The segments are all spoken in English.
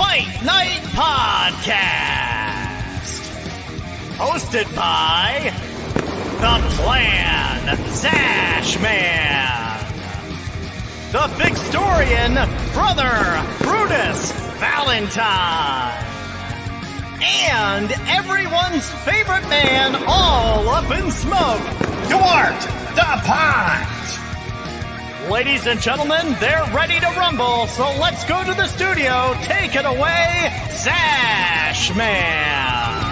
Fight Night Podcast, hosted by The Plan, Zaash Mann, the Victorian brother, Brutus, Valentine, and everyone's favorite man, all up in smoke, Duarte, the Ponte. Ladies and gentlemen, they're ready to rumble, so let's go to the studio. Take it away, Zaash Mann.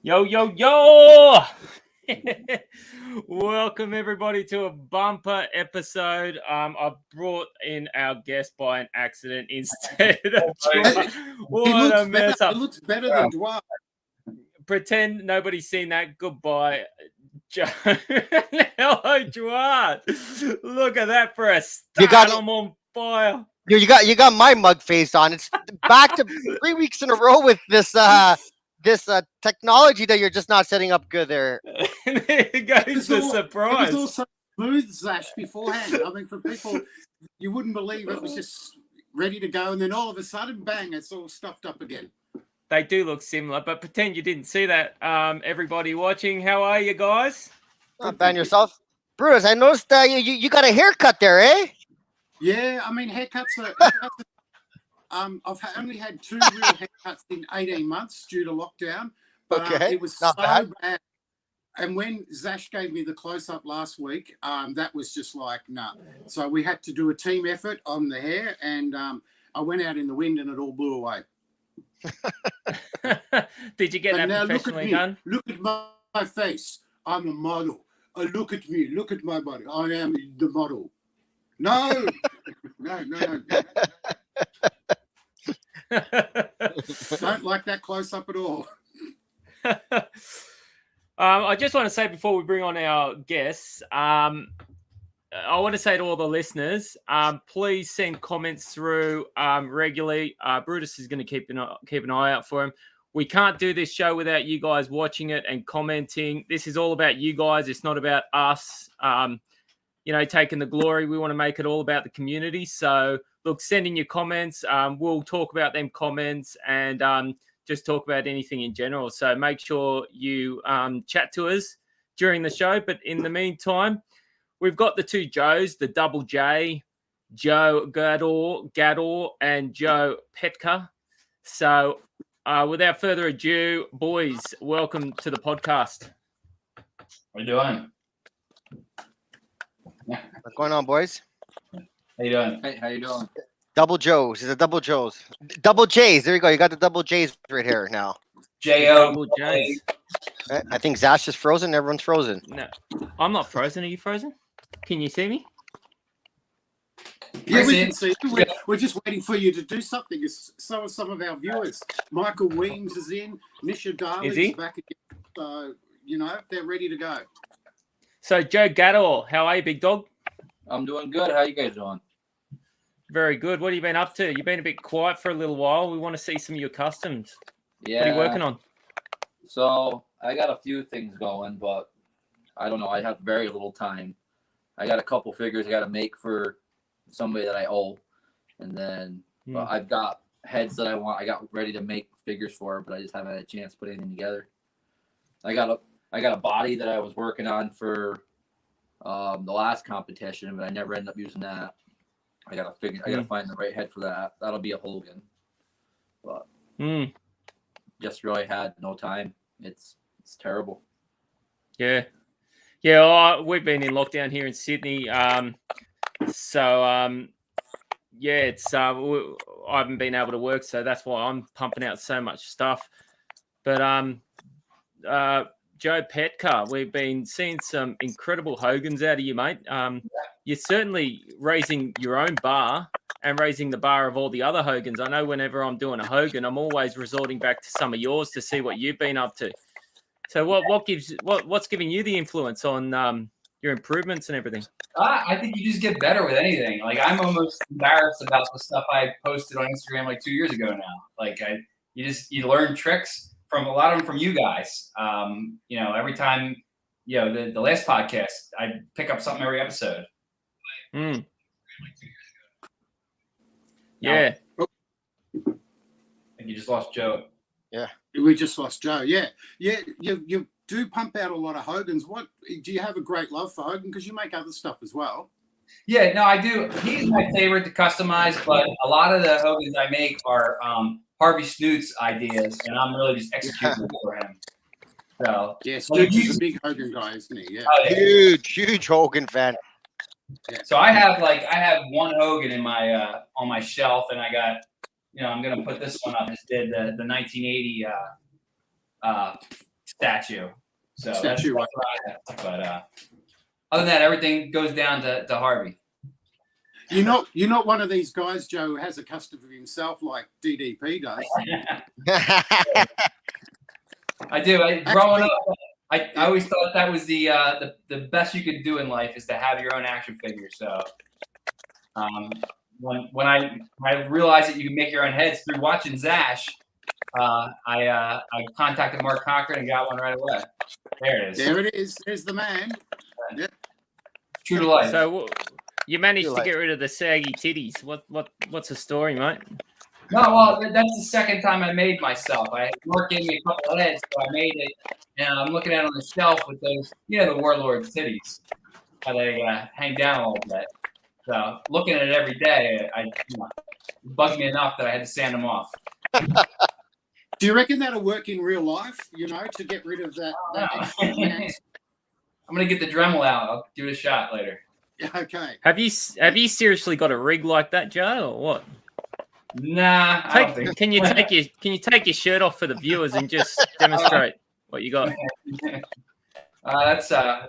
Yo, yo, yo! Welcome, everybody, to a bumper episode. I brought in our guest by an accident instead of Duarte. What a mess up. It looks better than Duarte. Pretend nobody's seen that. Goodbye, Joe. Hello, Duarte. Look at that for a start. I'm on fire. You got my mug face on. It's back to 3 weeks in a row with this technology that you're just not setting up good there. There goes the surprise. It was also smooth, Zaash, beforehand. I mean, for people, you wouldn't believe it was just ready to go, and then all of a sudden, bang, it's all stuffed up again. They do look similar, but pretend you didn't see that. Everybody watching, how are you guys? Not bad yourself. Brutus, I noticed you got a haircut there, eh? Yeah, I mean, haircuts are... I've only had 2 real haircuts in 18 months due to lockdown, but it was so bad. And when Zaash gave me the close-up last week, that was just like, nah. So we had to do a team effort on the hair, and I went out in the wind and it all blew away. Did you get that professionally done? Look at my face. I'm a model. Look at me. Look at my body. I am the model. No. No. Don't like that close up at all. I just want to say before we bring on our guests, I want to say to all the listeners, please send comments through regularly. Brutus is going to keep an eye out for him. We can't do this show without you guys watching it and commenting. This is all about you guys. It's not about us, taking the glory. We want to make it all about the community. So, look, send in your comments. We'll talk about them comments and just talk about anything in general. So make sure you chat to us during the show. But in the meantime, we've got the 2 Joes, the double J, Joe Gador, and Joe Petka. So without further ado, boys, welcome to the podcast. What are you doing? What's going on, boys? How you doing? Hey, how you doing? Double Joes. It's a double Joes. Double J's. There you go. You got the double J's right here now. J-O. Double J's. I think Zaash is frozen. Everyone's frozen. No, I'm not frozen. Are you frozen? Can you see me? Yeah, we can see. We're just waiting for you to do something. So are some of our viewers. Michael Weems is in. Nisha Darling's back again. So, they're ready to go. So, Joe Gador, how are you, big dog? I'm doing good. How you guys doing? Very good. What have you been up to? You've been a bit quiet for a little while. We want to see some of your customs. Yeah. What are you working on? So I got a few things going, but I don't know. I have very little time. I got a couple figures I got to make for somebody that I owe. And then I've got heads that I want. I got ready to make figures for, but I just haven't had a chance to put anything together. I got a body that I was working on for the last competition, but I never ended up using that. I gotta find the right head for that. That'll be a Hogan, but just really had no time. It's terrible. Yeah. We've been in lockdown here in Sydney. It's I haven't been able to work, so that's why I'm pumping out so much stuff. But Joe Petka, we've been seeing some incredible Hogans out of you, mate. You're certainly raising your own bar and raising the bar of all the other Hogans. I know whenever I'm doing a Hogan, I'm always resorting back to some of yours to see what you've been up to. So what's giving you the influence on your improvements and everything? I think you just get better with anything. Like, I'm almost embarrassed about the stuff I posted on Instagram like 2 years ago now. Like, you learn tricks from a lot of them from you guys. Every time, the last podcast, I pick up something every episode. Yeah. And you just lost Joe. Yeah. We just lost Joe. Yeah. Yeah. You do pump out a lot of Hogans. What do you have a great love for Hogan? Because you make other stuff as well. Yeah, no, I do. He's my favorite to customize, but a lot of the Hogans I make are Harvey Snoot's ideas, and I'm really just executing for him. So yeah, Snoots is a big Hogan guy, isn't he? Yeah. Oh, yeah. Huge Hogan fan. Yeah. So I have one Hogan in my on my shelf, and I got, I'm gonna put this one up. Just did the 1980 statue. So that's what I have. But other than that, everything goes down to Harvey. You're not one of these guys, Joe, who has a custom of himself like DDP does. I do. Growing up, I always thought that was the best you could do in life is to have your own action figure. So when I realized that you can make your own heads through watching Zaash, I contacted Mark Cochran and got one right away. There it is. There it is. There's the man. Yep. True to life. So you managed to get rid of the saggy titties. What's the story, mate? No, well, that's the second time I made myself. Mark gave me a couple of heads, so I made it, and I'm looking at it on the shelf with those, the Warlord titties, how they hang down a little bit. So looking at it every day, it bugged me enough that I had to sand them off. Do you reckon that'll work in real life? To get rid of that. I'm gonna get the Dremel out. I'll give it a shot later. Okay. Have you seriously got a rig like that, Joe, or what? Nah. Can you take your shirt off for the viewers and just demonstrate what you got? That's I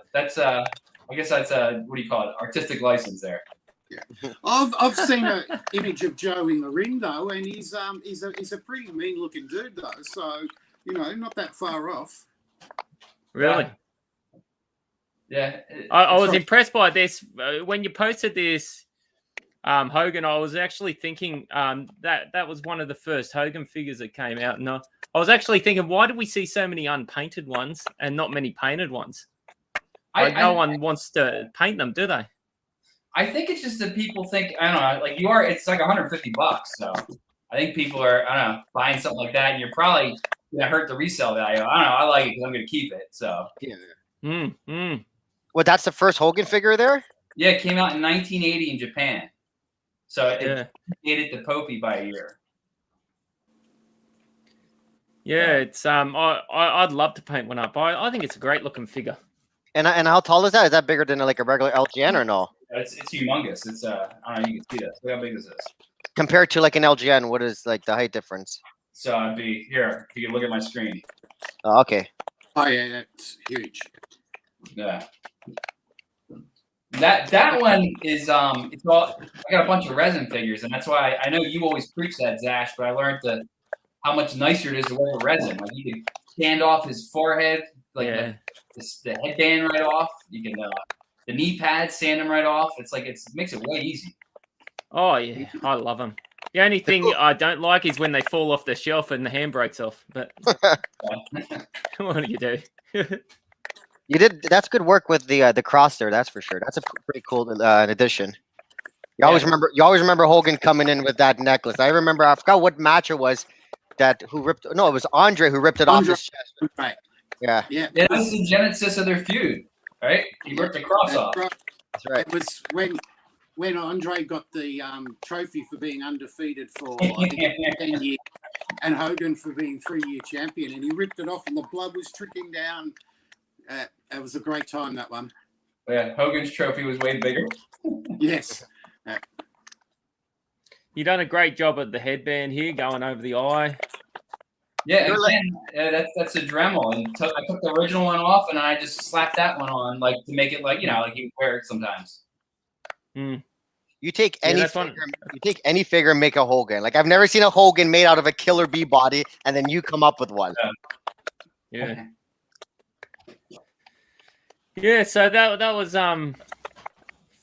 guess that's what do you call it? Artistic license there. Yeah. I've seen an image of Joe in the ring though, and he's a pretty mean looking dude though. So not that far off. Really? Yeah. I was impressed by this when you posted this. Hogan, I was actually thinking that was one of the first Hogan figures that came out. And I was actually thinking, why did we see so many unpainted ones and not many painted ones? No one wants to paint them, do they? I think it's just that people think, I don't know, like it's like $150. So I think people are, I don't know, buying something like that, and you're probably going to hurt the resale value. I don't know. I like it because I'm going to keep it. So. Yeah. Well, that's the first Hogan figure there? Yeah, it came out in 1980 in Japan. So it dated the Popey by a year. Yeah, it's I'd love to paint one up. I think it's a great looking figure. And how tall is that? Is that bigger than like a regular LJN or no? It's humongous. It's I don't know. You can see this. Look how big this is. Compared to like an LJN, what is like the height difference? So I'd be here. You can look at my screen. Oh, okay. Oh yeah, that's huge. Yeah. That one is it's all. I got a bunch of resin figures, and that's why I know you always preach that, Zaash, but I learned how much nicer it is to work with resin. Like you can sand off his forehead, like the headband right off. You can the knee pads, sand them right off. It's like it makes it way easy. Oh yeah, I love them. The only thing I don't like is when they fall off the shelf and the hand breaks off. But what do you do? You did. That's good work with the cross there. That's for sure. That's a pretty cool addition. You always remember Hogan coming in with that necklace. I remember. I forgot what match it was. It was Andre who ripped it off his chest. Right. Yeah. Yeah. Yeah, this is the genesis of their feud, right? He ripped the cross off. Right. That's right. It was when Andre got the trophy for being undefeated for I think 10 years, and Hogan for being 3-year champion, and he ripped it off, and the blood was trickling down. It was a great time, that one. Yeah, Hogan's trophy was way bigger. Yes. You done a great job at the headband here, going over the eye. Yeah, again, that's a Dremel, and I took the original one off, and I just slapped that one on, like to make it like you can wear it sometimes. You take any figure and make a Hogan. Like I've never seen a Hogan made out of a Killer Bee body, and then you come up with one. Yeah. Yeah, so that was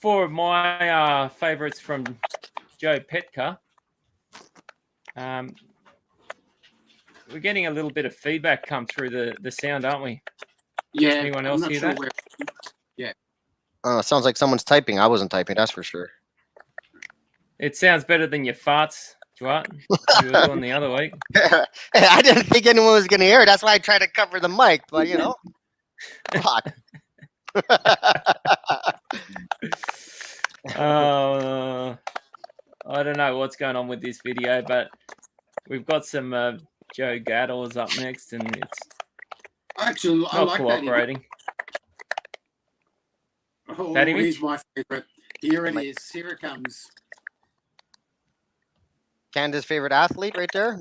four of my favorites from Joe Petka. We're getting a little bit of feedback come through the sound, aren't we? Yeah. Anyone else hear that? Yeah. Oh, it sounds like someone's typing. I wasn't typing, that's for sure. It sounds better than your farts, Duarte. You were doing the other week. I didn't think anyone was going to hear it. That's why I tried to cover the mic. But fuck. I don't know what's going on with this video, but we've got some Joe Gaddles up next, and it's Actually, I not like cooperating. that. Oh, That image? here's my favorite. Here it is. Here it comes. Canada's favorite athlete right there.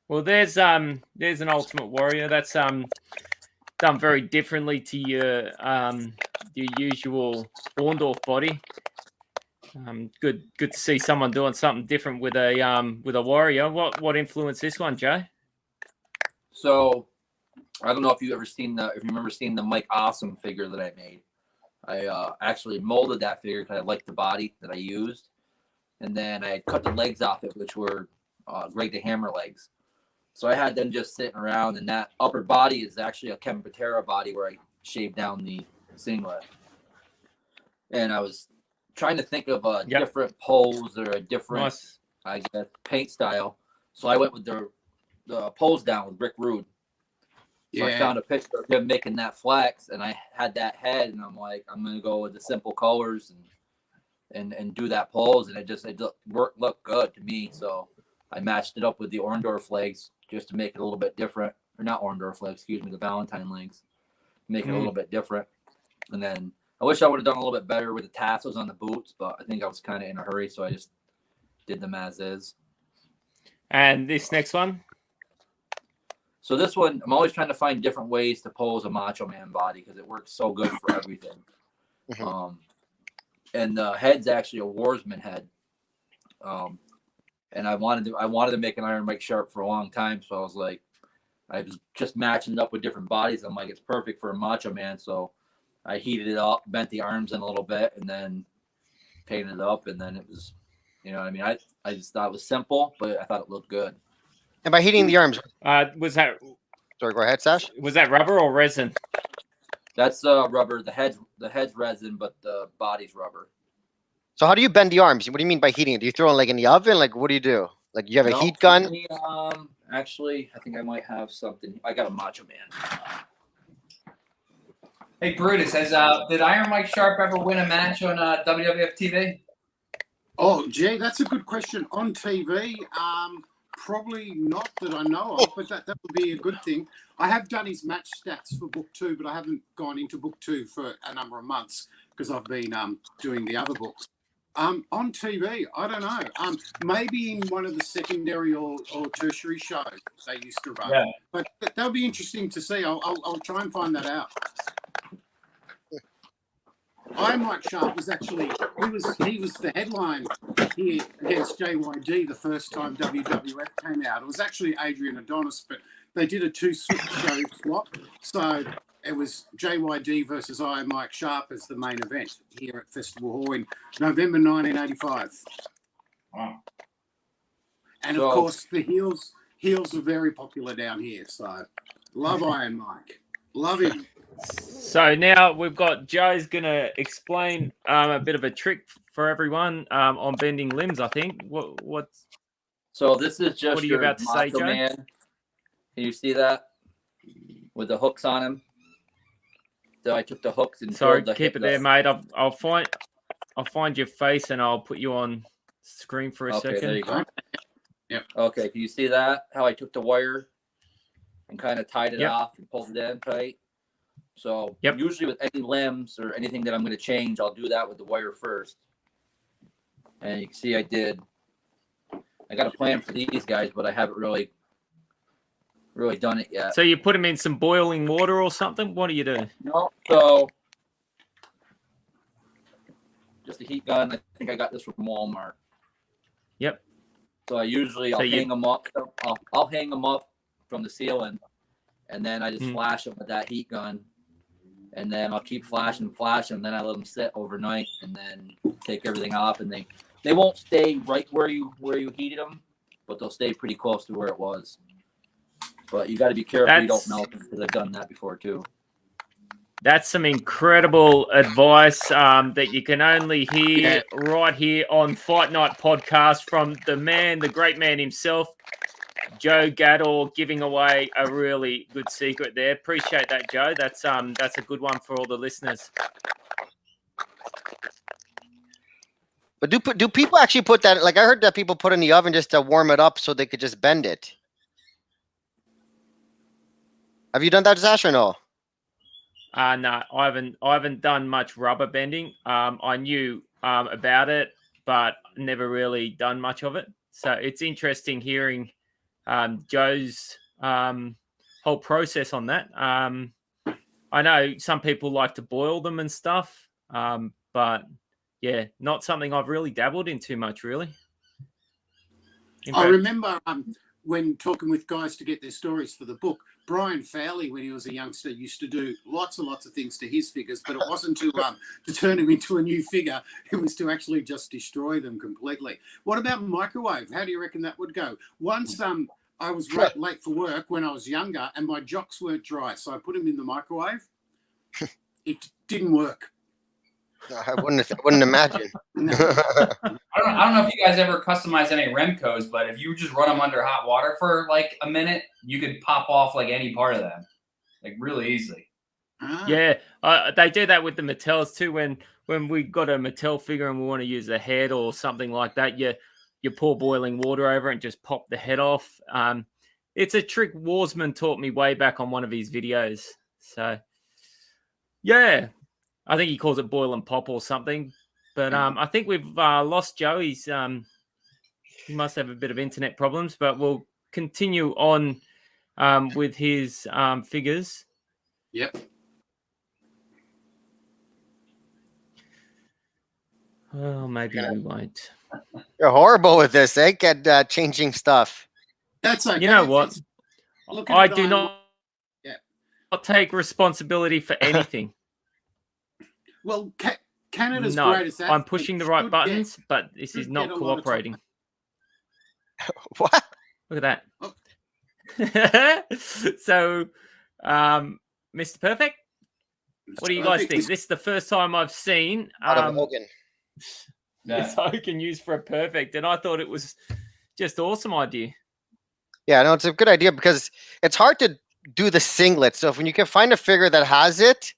Well, there's an Ultimate Warrior that's done very differently to your usual Orndorff body. Good to see someone doing something different with a warrior. What influenced this one, Joe? So I don't know if you remember seeing the Mike Awesome figure that I made. I actually molded that figure because I liked the body that I used, and then I had cut the legs off it, which were Greg the Hammer legs. So I had them just sitting around, and that upper body is actually a Kevin Patera body where I shaved down the singlet. And I was trying to think of a different pose or a different, I guess, paint style. So I went with the pose down with Rick Rude. So I found a picture of him making that flex, and I had that head, and I'm like, I'm gonna go with the simple colors and do that pose, and it looked good to me. So I matched it up with the Orndorff legs just to make it a little bit different, or not Orndorff legs, excuse me, the Valentine legs, make it a little bit different. And then I wish I would have done a little bit better with the tassels on the boots, but I think I was kind of in a hurry, so I just did them as is. And this next one? So this one, I'm always trying to find different ways to pose a Macho Man body because it works so good for everything. And the head's actually a Warsman head. And I wanted to make an Iron Mike Sharp for a long time, so I was like, I was just matching it up with different bodies. I'm like, it's perfect for a Macho Man, so I heated it up, bent the arms in a little bit, and then painted it up, and then it was, what I mean? I just thought it was simple, but I thought it looked good. And by heating the arms, was that? Sorry, go ahead, Zaash. Was that rubber or resin? That's rubber. The head's resin, but the body's rubber. So how do you bend the arms? What do you mean by heating it? Do you throw it like in the oven? Like what do you do? Like you have a heat gun? Actually, I think I might have something. I got a Macho Man. Hey Brutus, did Iron Mike Sharp ever win a match on WWF TV? Oh, gee, that's a good question. On TV, probably not that I know of, but that would be a good thing. I have done his match stats for book 2, but I haven't gone into book 2 for a number of months because I've been doing the other books. On TV, I don't know. Maybe in one of the secondary or tertiary shows they used to run. Yeah. But that'll be interesting to see. I'll try and find that out. Iron Mike Sharp was actually he was the headline here against JYD the first time WWF came out. It was actually Adrian Adonis, but they did a 2-show swap. So it was JYD versus Iron Mike Sharp as the main event here at Festival Hall in November 1985. Wow. And of course the heels are very popular down here. So love Iron Mike. Love him. So now we've got Joe's going to explain a bit of a trick for everyone on bending limbs, I think. What's So this is just what are you about to say, Joe? Man. Can you see that? With the hooks on him. So I took the hooks and keep it there, mate. I'll find your face and I'll put you on screen for a second. There you go. Yep. Okay, can you see that? How I took the wire and kind of tied it off and pulled it in tight. So usually with any limbs or anything that I'm going to change, I'll do that with the wire first. And you can see I got a plan for these guys, but I haven't really done it yet. So you put them in some boiling water or something? What do you do? No, so just a heat gun. I think I got this from Walmart. Yep. So I usually I'll hang them up. I'll hang them up from the ceiling, and then I just flash them with that heat gun. And then I'll keep flashing, and then I let them sit overnight, and then take everything off, and they won't stay right where you heated them, but they'll stay pretty close to where it was. But you got to be careful you don't melt them because I've done that before too. That's some incredible advice that you can only hear right here on Fight Night Podcast from the man, the great man himself, Joe Gaddor, giving away a really good secret there. Appreciate that, Joe. That's a good one for all the listeners. But do people actually put that? Like I heard that people put in the oven just to warm it up so they could just bend it. Have you done that, Zaash, or no? No, I haven't done much rubber bending. I knew about it, but never really done much of it. So it's interesting hearing Joe's whole process on that. I know some people like to boil them and stuff, but yeah, not something I've really dabbled in too much, really. I remember when talking with guys to get their stories for the book, Brian Fowley, when he was a youngster, used to do lots and lots of things to his figures, but it wasn't to turn him into a new figure. It was to actually just destroy them completely. What about microwave? How do you reckon that would go? Once I was late for work when I was younger and my jocks weren't dry, so I put them in the microwave. It didn't work. I wouldn't imagine. No. I don't know if you guys ever customize any Remcos, but if you just run them under hot water for like a minute, you could pop off like any part of them, like really easily. Yeah, they do that with the Mattels too. When we got a Mattel figure and we want to use a head or something like that, you pour boiling water over it and just pop the head off. It's a trick Warsman taught me way back on one of his videos. So, yeah. I think he calls it boil and pop or something. But I think we've lost Joe. He must have a bit of internet problems, but we'll continue on with his figures. Yep. Well, maybe we won't. You're horrible with this, eh? Get changing stuff. That's okay. You know what? I do not take responsibility for anything. Well, Canada's no, greatest athlete. I'm pushing the right buttons, but this is not cooperating. What? Look at that. So, Mr. Perfect, what do you guys think? This is the first time I've seen Hogan. this Hogan used for a perfect, and I thought it was just an awesome idea. Yeah, no, it's a good idea because it's hard to do the singlet. So if when you can find a figure that has it,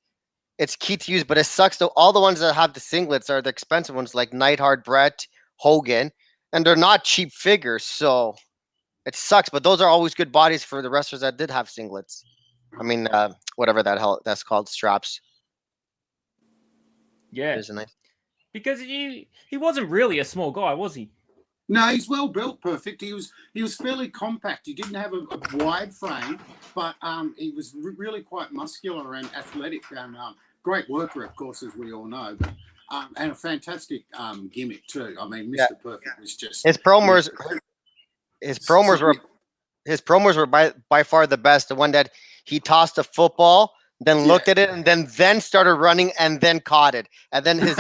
it's key to use, but it sucks though. All the ones that have the singlets are the expensive ones like Neidhart, Brett, Hogan, and they're not cheap figures, so it sucks. But those are always good bodies for the wrestlers that did have singlets. I mean, whatever that's called, straps. Yeah, isn't it? Because he wasn't really a small guy, was he? No, he's well built, perfect. He was fairly compact. He didn't have a wide frame, but he was really quite muscular and athletic and great worker, of course, as we all know. But and a fantastic gimmick too. I mean, Mr. Perfect was just his promos were by far the best. The one that he tossed a football, then looked at it, and then started running, and then caught it. And then his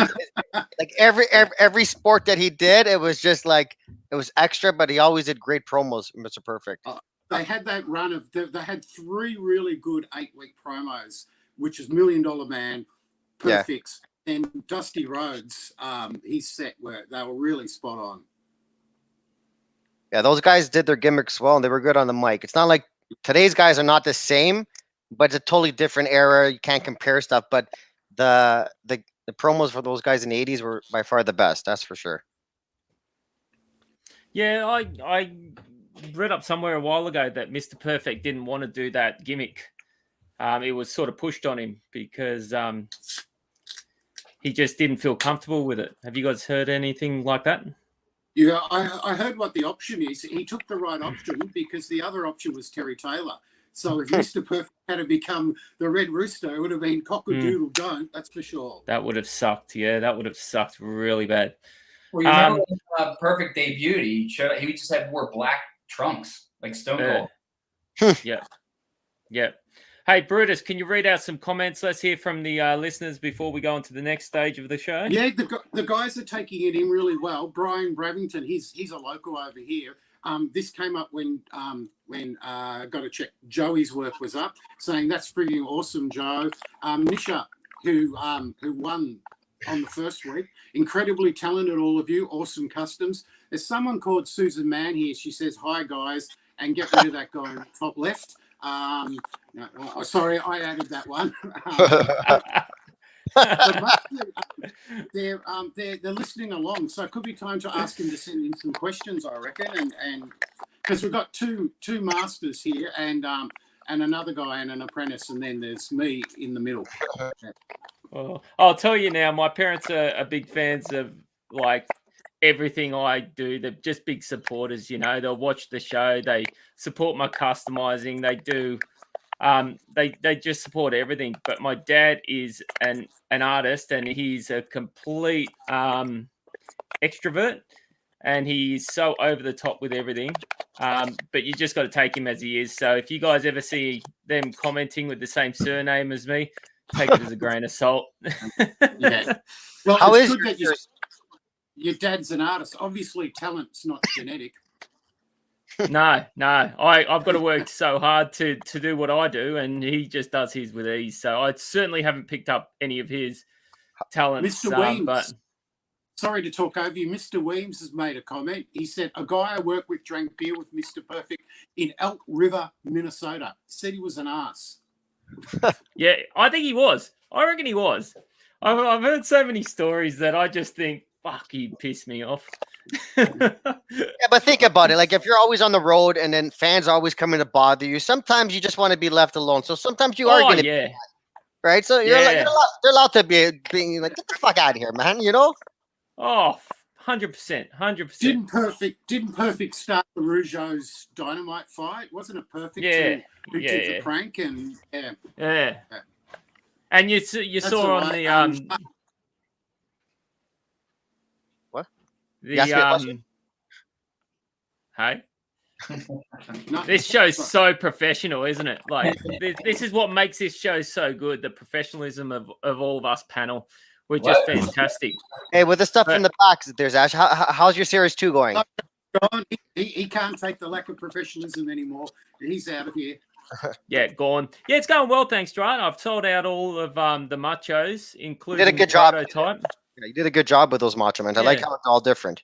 like every sport that he did, it was just like it was extra, but he always did great promos, Mr. Perfect. They had that run of they had 3 really good 8-week promos, which is $1 Million Man, Perfects, and Dusty Rhodes. His set they were really spot on. Yeah, those guys did their gimmicks well, and they were good on the mic. It's not like today's guys are not the same, but it's a totally different era. You can't compare stuff, but the promos for those guys in the 80s were by far the best. That's for sure. Yeah, I read up somewhere a while ago that Mr. Perfect didn't want to do that gimmick. It was sort of pushed on him because he just didn't feel comfortable with it. Have you guys heard anything like that? Yeah, I heard what the option is. He took the right option because the other option was Terry Taylor. So if Mr. Perfect had to become the Red Rooster, it would have been cock-a-doodle don't, that's for sure. That would have sucked. Yeah, that would have sucked really bad. Well, you remember when Perfect debuted, he just wore black trunks, like Stone Cold. Yeah. Hey, Brutus, can you read out some comments? Let's hear from the listeners before we go on to the next stage of the show. Yeah, the guys are taking it in really well. Brian Bravington, he's a local over here. This came up when got to check Joey's work was up, saying that's freaking awesome, Joe. Nisha, who won on the first week, incredibly talented, all of you, awesome customs. There's someone called Susan Mann here. She says, "Hi guys," and get rid of that guy in the top left. No, sorry, I added that one. They're listening along, so it could be time to ask him to send in some questions, I reckon, and because we've got two masters here and another guy and an apprentice, and then there's me in the middle. Well, I'll tell you now, my parents are big fans of like everything I do. They're just big supporters, you know. They'll watch the show, they support my customizing, they do. They just support everything. But my dad is an artist, and he's a complete extrovert, and he's so over the top with everything. But you just got to take him as he is. So if you guys ever see them commenting with the same surname as me, take it as a grain of salt. Yeah. Well, how it's is good that your dad's an artist. Obviously, talent's not genetic. No. I've got to work so hard to do what I do, and he just does his with ease. So I certainly haven't picked up any of his talents. Mr. Weems, but sorry to talk over you. Mr. Weems has made a comment. He said, a guy I work with drank beer with Mr. Perfect in Elk River, Minnesota. Said he was an ass. Yeah, I think he was. I reckon he was. I've heard so many stories that I just think, fuck, he pissed me off. Yeah, but think about it. Like, if you're always on the road and then fans are always coming to bother you, sometimes you just want to be left alone. So sometimes you are going to be, right? So you're they're allowed to be being like, get the fuck out of here, man, you know? Oh, 100%. Didn't Perfect start the Rougeau's Dynamite fight? Wasn't it Perfect who did the prank? And yeah. And you saw on the what? Hey. This show's so professional, isn't it? Like this is what makes this show so good. The professionalism of all of us panel. We're just fantastic. Hey, with the stuff in the box, there's Ash. How's your series 2 going? He can't take the lack of professionalism anymore. He's out of here. Yeah, gone. Yeah, it's going well, thanks, Duarte. I've sold out all of the machos, including you did a good job. Prototype. Yeah, you did a good job with those macho men. I like how it's all different.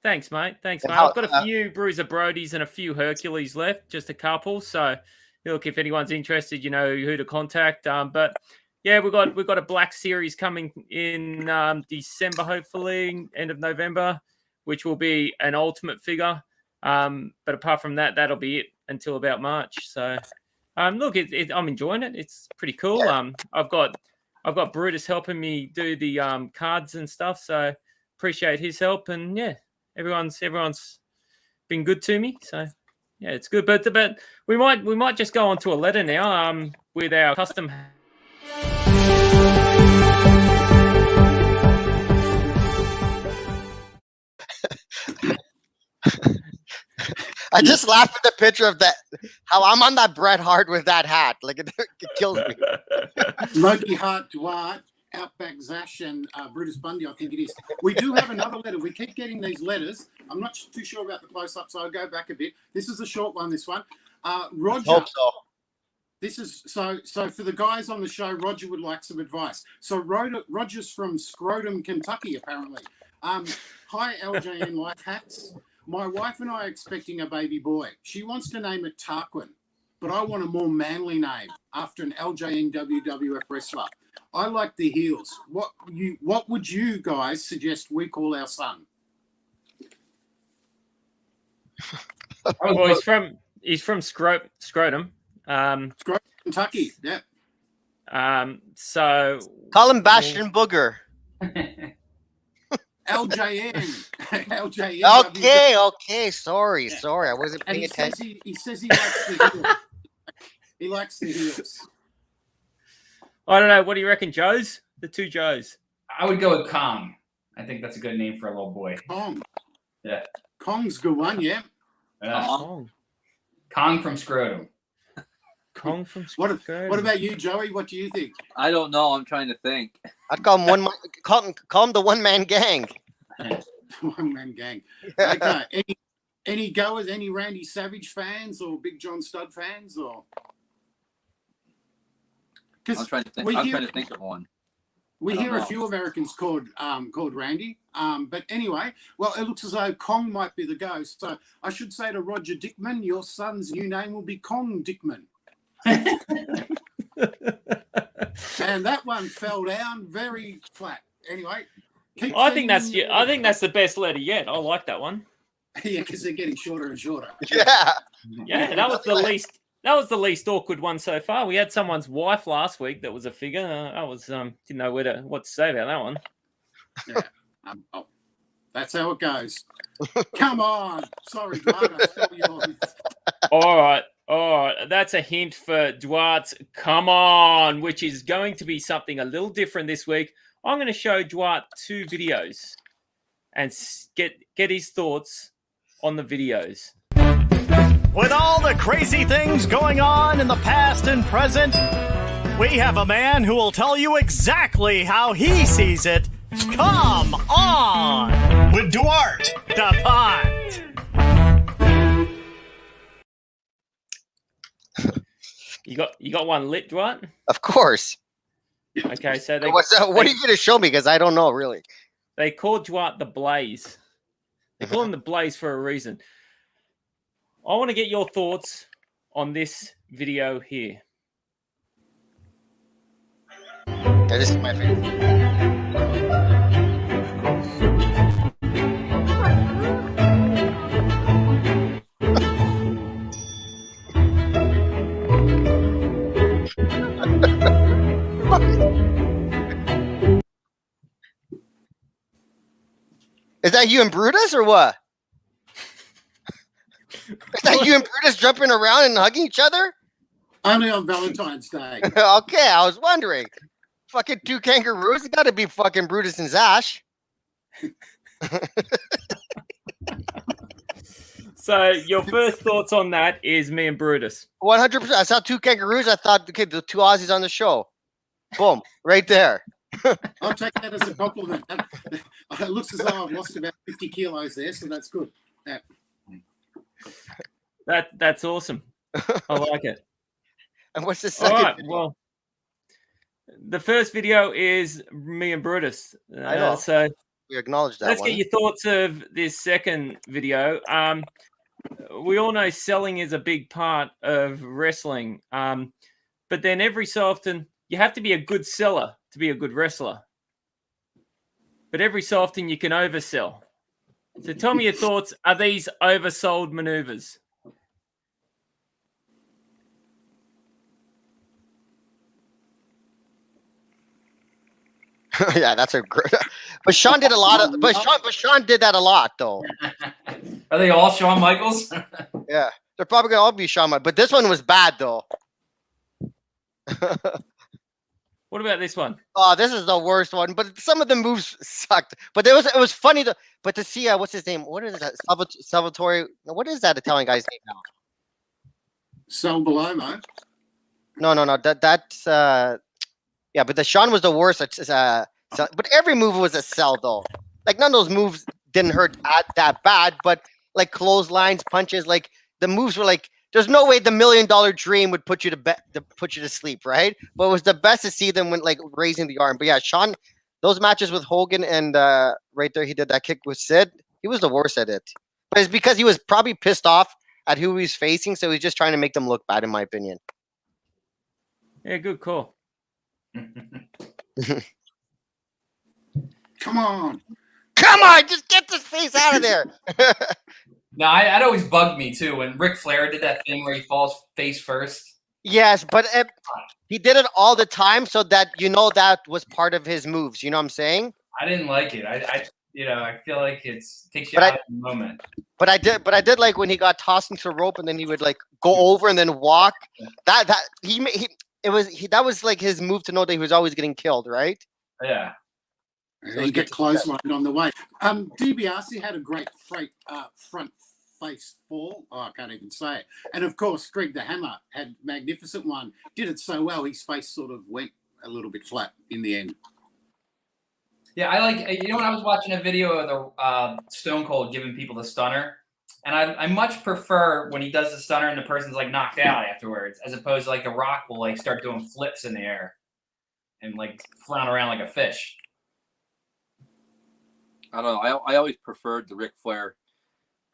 Thanks, mate. I've got a few Bruiser Brodies and a few Hercules left, just a couple. So, look, if anyone's interested, you know who to contact. But yeah, we've got a black series coming in December, hopefully, end of November, which will be an ultimate figure. But apart from that, that'll be it until about March. So, look, I'm enjoying it. It's pretty cool. Yeah. I've got Brutus helping me do the cards and stuff. So appreciate his help. And yeah, everyone's been good to me. So yeah, it's good. But we might just go on to a letter now. With our custom. I just laughed at the picture of that. How I'm on that Bret Hart with that hat. Like it kills me. Loki Hart, Duarte, Outback Zaash, and Brutus Bundy, I think it is. We do have another letter. We keep getting these letters. I'm not too sure about the close-up, so I'll go back a bit. This is a short one, this one. Roger. Hope so. This is so for the guys on the show, Roger would like some advice. So Roger's from Scrotum, Kentucky, apparently. Hi, LJN Life Hats. My wife and I are expecting a baby boy. She wants to name it Tarquin, but I want a more manly name after an LJN WWF wrestler. I like the heels. What would you guys suggest we call our son? Well, he's from Scrotum. Scrotum, Kentucky. Yeah. So call him Bastion Booger. LJN. LJN. Okay. Sorry. I wasn't paying attention. He says he likes the heels. He likes the heels. I don't know. What do you reckon, Joes? The two Joes. I would go with Kong. I think that's a good name for a little boy. Kong. Yeah. Kong's a good one, yeah. Kong from Scrotum. Kong from Scrotum. What about you, Joey? What do you think? I don't know. I'm trying to think. I'd call him call him the one-man gang. One-man gang. Okay. Any goers? Any Randy Savage fans or Big John Studd fans? Or I'm trying to think of one. We hear a few Americans called Randy. But anyway, well, it looks as though Kong might be the go. So I should say to Roger Dickman, your son's new name will be Kong Dickman. And that one fell down very flat. Anyway, I think that's the best letter yet. I like that one. Yeah, because they're getting shorter and shorter. Yeah, that was the least. That was the least awkward one so far. We had someone's wife last week that was a figure. I was didn't know what to say about that one. Yeah, that's how it goes. Come on, sorry, Duarte, I stole yours. All right. That's a hint for Duarte's "Come On," which is going to be something a little different this week. I'm going to show Duarte 2 videos and get his thoughts on the videos. With all the crazy things going on in the past and present, we have a man who will tell you exactly how he sees it. Come on! With Duarte, the Ponte. You got one lit, Duarte? Of course. Okay, so what are you going to show me? Because I don't know, really. They call Duarte the Blaze. They call him the Blaze for a reason. I want to get your thoughts on this video here. Yeah, this is my favorite. Is that you and Brutus or what? Is that you and Brutus jumping around and hugging each other? Only on Valentine's Day. Okay, I was wondering. Fucking 2 kangaroos? It got to be fucking Brutus and Zaash. So your first thoughts on that is me and Brutus. 100%. I saw 2 kangaroos. I thought, okay, the 2 Aussies on the show. Boom, right there. I'll take that as a compliment. It looks as though I've lost about 50 kilos there, so that's good. Yeah. That's awesome. I like it. And what's the second? All right, well, the first video is me and Brutus. I know. So we acknowledge that. Let's get your thoughts of this second video. We all know selling is a big part of wrestling, but then every so often you have to be a good seller to be a good wrestler. But every so often you can oversell. So tell me your thoughts. Are these oversold maneuvers? Yeah, that's a great. But Sean did a lot of. But Sean did that a lot, though. Are they all Shawn Michaels? Yeah, they're probably gonna all be Shawn Michaels. But this one was bad, though. What about this one? Oh, this is the worst one. But some of the moves sucked. But it was funny to. But to see what's his name? What is that? Salvatore. What is that Italian guy's name now? Sal Balomo. No. That's yeah. But the Sean was the worst. But every move was a sell, though. Like none of those moves didn't hurt that bad. But like clotheslines, punches, like the moves were like. There's no way the $1 million dream would put you to sleep, right? But it was the best to see them when like raising the arm. But yeah, Sean, those matches with Hogan and right there he did that kick with Sid. He was the worst at it. But it's because he was probably pissed off at who he was facing, so he's just trying to make them look bad, in my opinion. Yeah, good call. Come on, just get this face out of there. No, that always bugged me too when Ric Flair did that thing where he falls face first. Yes, but he did it all the time, so that that was part of his moves. You know what I'm saying? I didn't like it. I feel like it takes you out of the moment. But I did like when he got tossed into the rope and then he would like go over and then walk. That was like his move to know that he was always getting killed, right? Yeah. So he get clotheslined on the way. DiBiase had a great front face fall. Oh, I can't even say it. And of course, Greg the Hammer had magnificent one. Did it so well, his face sort of went a little bit flat in the end. Yeah, I like. When I was watching a video of the Stone Cold giving people the stunner, And I much prefer when he does the stunner and the person's like knocked out afterwards, as opposed to like The Rock will like start doing flips in the air and like flying around like a fish. I don't know. I always preferred the Ric Flair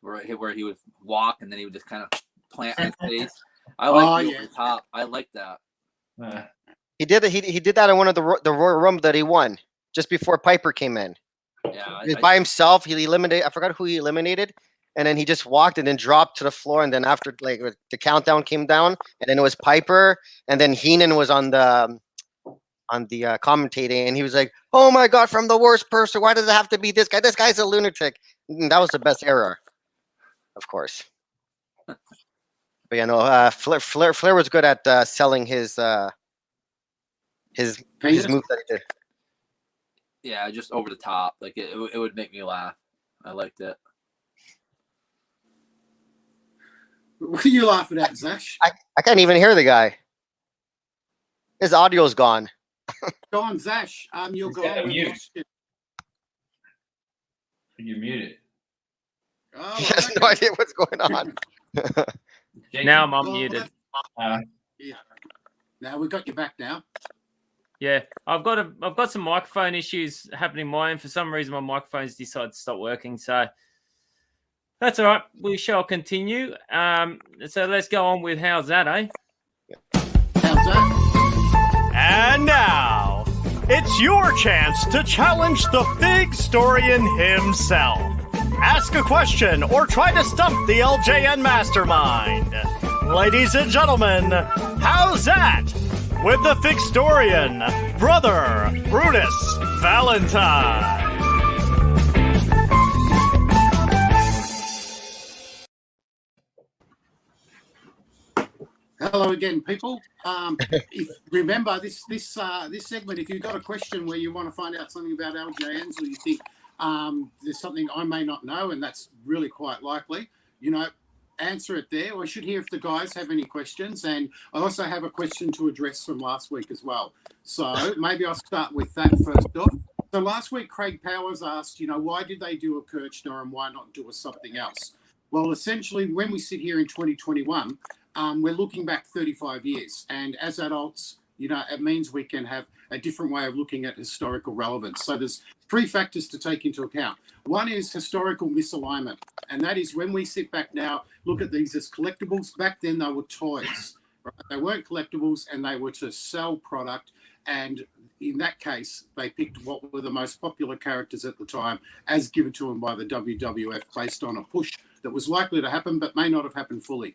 where he would walk and then he would just kind of plant his face. I like the over the top. I like that. He did that in one of the Royal Rumble that he won just before Piper came in. Yeah, He was by himself. He eliminated. I forgot who he eliminated, and then he just walked and then dropped to the floor. And then after like the countdown came down, and then it was Piper, and then Heenan was on the commentating, and he was like, "Oh my God, from the worst person. Why does it have to be this guy? This guy's a lunatic." And that was the best era, of course. But yeah, no, Flair was good at selling his moves that he did. Yeah, just over the top. Like it would make me laugh. I liked it. What are you laughing at, Zaash? I can't even hear the guy. His audio's gone. Go on, Zaash. You'll go on. You're muted. Oh, He has no idea what's going on. Now I'm unmuted. Yeah. Now we've got you back now. Yeah, I've got some microphone issues happening mine. For some reason, my microphone's decided to stop working. So that's all right. We shall continue. So let's go on with how's that, eh? How's that? And now, it's your chance to challenge the big historian himself. Ask a question or try to stump the LJN mastermind. Ladies and gentlemen, how's that? With the Fixtorian, Brother Brutus Valentine. Hello again, people. Remember this segment. If you've got a question where you want to find out something about LJNs, or you think there's something I may not know, and that's really quite likely, answer it there. Or I should hear if the guys have any questions. And I also have a question to address from last week as well. So maybe I'll start with that first off. So last week, Craig Powers asked, why did they do a Kirchner and why not do a something else? Well, essentially, when we sit here in 2021, we're looking back 35 years. And as adults, it means we can have a different way of looking at historical relevance. So there's 3 factors to take into account. One is historical misalignment. And that is when we sit back now, look at these as collectibles. Back then, they were toys. Right? They weren't collectibles, and they were to sell product. And in that case, they picked what were the most popular characters at the time as given to them by the WWF based on a push that was likely to happen but may not have happened fully.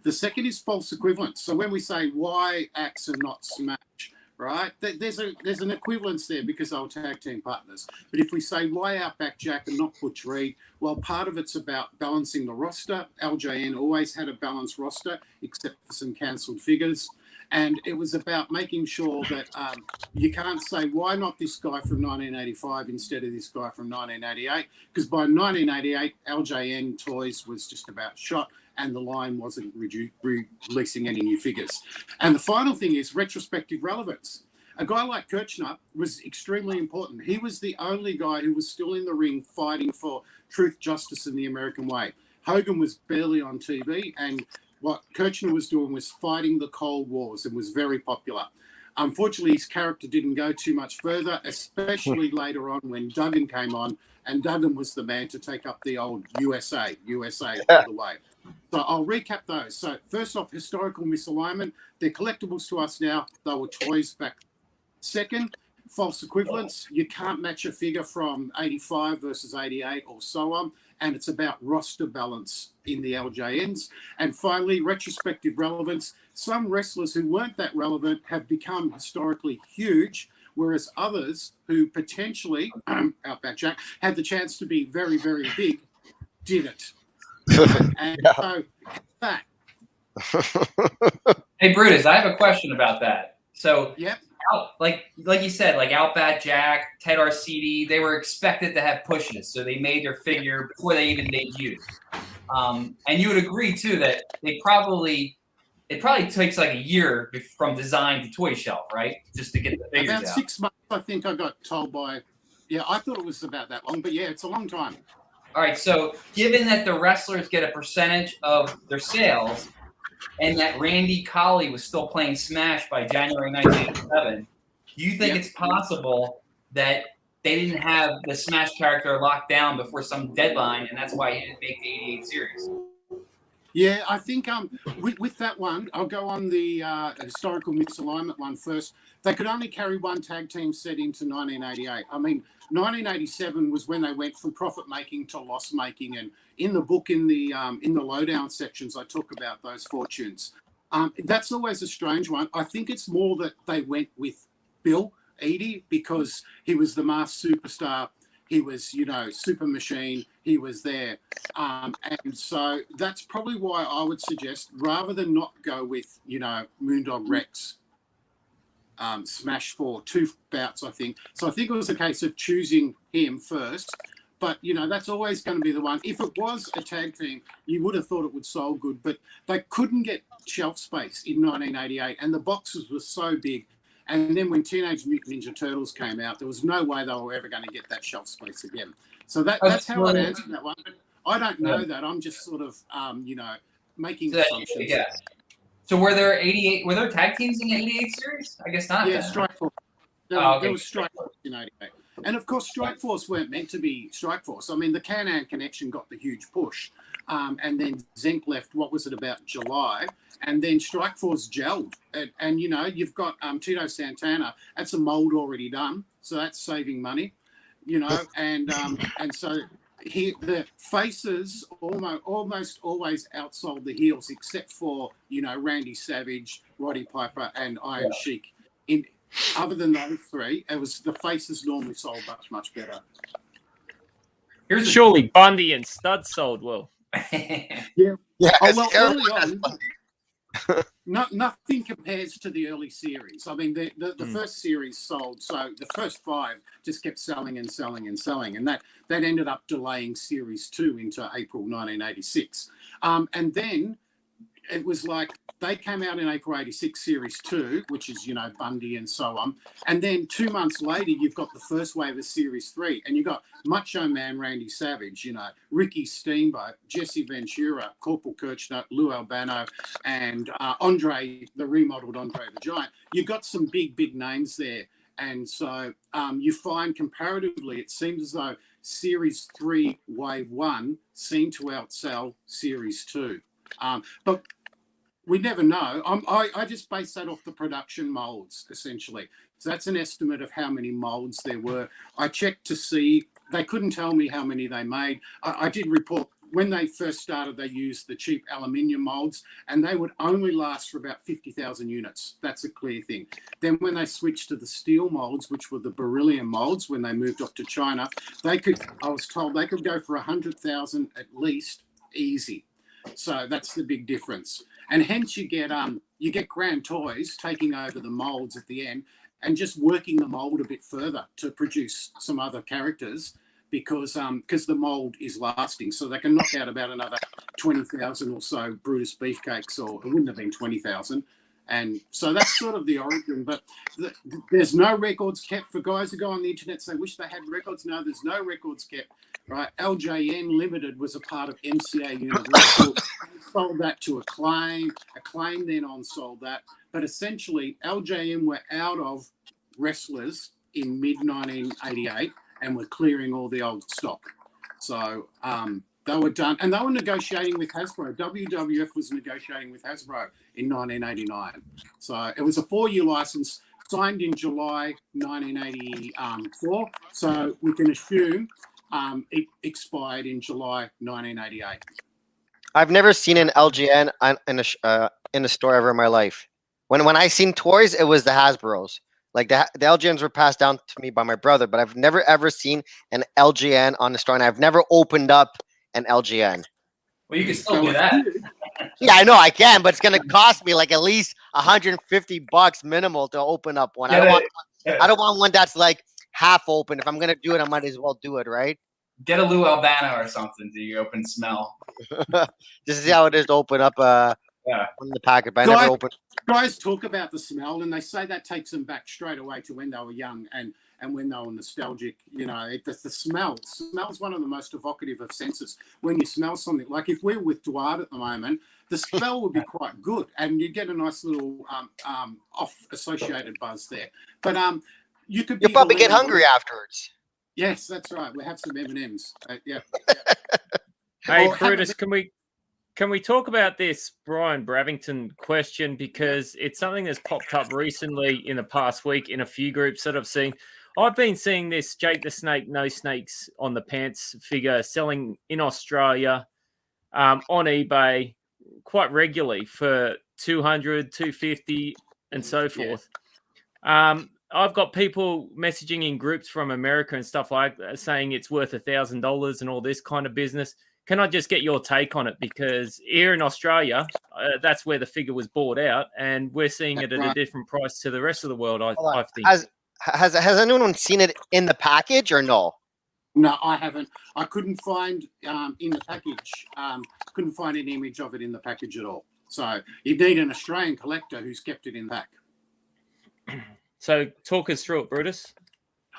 The second is false equivalence. So when we say why Axe and not Smash, right, there's an equivalence there because they were tag team partners. But if we say why Outback Jack and not Butch Reed, well, part of it's about balancing the roster. LJN always had a balanced roster, except for some cancelled figures. And it was about making sure that you can't say, why not this guy from 1985 instead of this guy from 1988? Because by 1988, LJN Toys was just about shot and the line wasn't releasing any new figures. And the final thing is retrospective relevance. A guy like Kirchner was extremely important. He was the only guy who was still in the ring fighting for truth, justice, and the American way. Hogan was barely on TV, and what Kirchner was doing was fighting the Cold Wars and was very popular. Unfortunately, his character didn't go too much further, especially later on when Duggan came on, and Duggan was the man to take up the old USA all the way. So I'll recap those. So first off, historical misalignment. They're collectibles to us now. They were toys back. Second, false equivalence. You can't match a figure from 85 versus 88 or so on. And it's about roster balance in the LJNs. And finally, retrospective relevance. Some wrestlers who weren't that relevant have become historically huge, whereas others who potentially, Outback Jack, had the chance to be very, very big, didn't. And so that. Hey, Brutus, I have a question about that. So, yep. Like you said, like Outback Jack, Ted Arcidi, they were expected to have pushes, so they made their figure before they even debuted. And you would agree too that it probably takes like a year from design to toy shelf, right? Just to get the figures about out. 6 months, I think I got told by. Yeah, I thought it was about that long, but yeah, it's a long time. All right, so given that the wrestlers get a percentage of their sales, and that Randy Colley was still playing Smash by January 1987, do you think it's possible that they didn't have the Smash character locked down before some deadline, and that's why he didn't make the 88 series? Yeah, I think with that one, I'll go on the historical misalignment one first. They could only carry one tag team set into 1988. I mean, 1987 was when they went from profit making to loss making, and in the book, in the lowdown sections, I talk about those fortunes. That's always a strange one. I think it's more that they went with Bill Eadie because he was the masked superstar. He was, super machine. He was there. And so that's probably why I would suggest, rather than not go with, Moondog Rex, Smash for 2 bouts, I think. So I think it was a case of choosing him first. But, that's always going to be the one. If it was a tag team, you would have thought it would sell good. But they couldn't get shelf space in 1988. And the boxes were so big. And then when Teenage Mutant Ninja Turtles came out, there was no way they were ever going to get that shelf space again. So that's how I'd answer that one. But I don't know that. I'm just sort of, making assumptions. Yeah. So were there tag teams in the 88 series? I guess not. Yeah, Strikeforce. There was Strikeforce in 88. And of course, Strikeforce weren't meant to be Strikeforce. I mean, the Can-Am connection got the huge push. And then Zenk left, what was it, about July? And then Strikeforce gelled. And you've got Tito Santana. That's a mold already done. So that's saving money, and so the faces almost always outsold the heels, except for, Randy Savage, Roddy Piper, and Iron Sheik. Other than those three, it was the faces normally sold much, much better. Surely Bundy and Stud sold well. Yeah. Early on, nothing compares to the early series. I mean, the first series sold, so the first 5 just kept selling and selling and selling, and that ended up delaying Series 2 into April 1986. And then it was like they came out in April 86, Series 2, which is, Bundy and so on. And then 2 months later, you've got the first wave of Series 3, and you've got Macho Man Randy Savage, Ricky Steamboat, Jesse Ventura, Corporal Kirchner, Lou Albano, and Andre, the remodeled Andre the Giant. You've got some big, big names there. And so you find comparatively, it seems as though Series 3, Wave 1 seemed to outsell Series 2. But we never know. I just base that off the production molds, essentially. So that's an estimate of how many molds there were. I checked to see. They couldn't tell me how many they made. I did report when they first started, they used the cheap aluminium molds, and they would only last for about 50,000 units. That's a clear thing. Then when they switched to the steel molds, which were the beryllium molds, when they moved off to China, I was told they could go for 100,000 at least, easy. So that's the big difference. And hence you get Grand Toys taking over the molds at the end and just working the mold a bit further to produce some other characters because the mold is lasting. So they can knock out about another 20,000 or so Brutus beefcakes, or it wouldn't have been 20,000. And so that's sort of the origin. But there's no records kept for guys who go on the internet and say, wish they had records. No, there's no records kept. Right? LJN Limited was a part of MCA Universal. Sold that to Acclaim. Acclaim then on-sold that. But essentially, LJN were out of wrestlers in mid-1988 and were clearing all the old stock. So they were done. And they were negotiating with Hasbro. WWF was negotiating with Hasbro in 1989. So it was a 4-year license signed in July 1984. So we can assume it expired in July 1988. I've never seen an LJN in a store ever in my life. When I seen toys, it was the Hasbros. Like the LJNs were passed down to me by my brother, but I've never ever seen an LJN on the store, and I've never opened up an LJN. Well, you can still do that. Yeah, I know I can, but it's gonna cost me like at least $150 minimal to open up one. I don't want one that's like half open. If I'm gonna do it, I might as well do it, right? Get a Lou Albano or something so you open smell. Just see how it is to open up on the packet, but I never open. Guys talk about the smell, and they say that takes them back straight away to when they were young, and and when they were nostalgic. You know, the smell. Smell's one of the most evocative of senses. When you smell something, like if we're with Duarte at the moment, the smell would be quite good, and you'd get a nice little off-associated buzz there. But you'll probably get hungry afterwards. Yes, that's right. We have some M&Ms. Yeah. Hey, Brutus, can we talk about this Brian Bravington question, because it's something that's popped up recently in the past week in a few groups that I've seen. I've been seeing this Jake the Snake, no snakes on the pants figure selling in Australia on eBay quite regularly for $200, $250 and so forth. I've got people messaging in groups from America and stuff like that saying it's worth $1,000 and all this kind of business. Can I just get your take on it? Because here in Australia, that's where the figure was bought out, and we're seeing it at a different price to the rest of the world, I think. Has anyone seen it in the package or no? No, I haven't. I couldn't find in the package. Couldn't find any image of it in the package at all. So you need an Australian collector who's kept it in the pack. So talk us through it, Brutus.